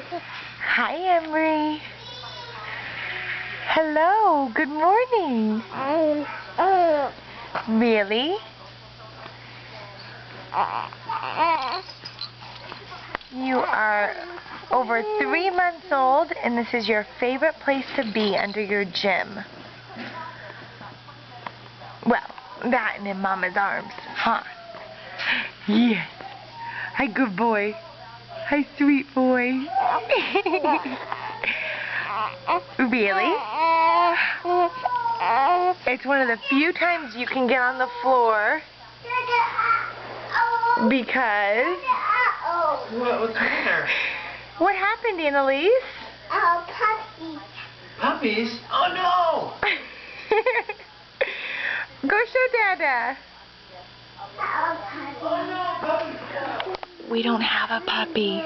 Hi, Emery. Hello, good morning. Really? You are over 3 months old, and this is your favorite place to be under your gym. Well, that and in Mama's arms, huh? Yes. Hi, good boy. Hi, sweet boy. Really? It's one of the few times you can get on the floor because... What's the matter? What happened, Annalise? Oh, puppies. Puppies? Oh, no! Go show Dada. Oh, puppies. We don't have a puppy.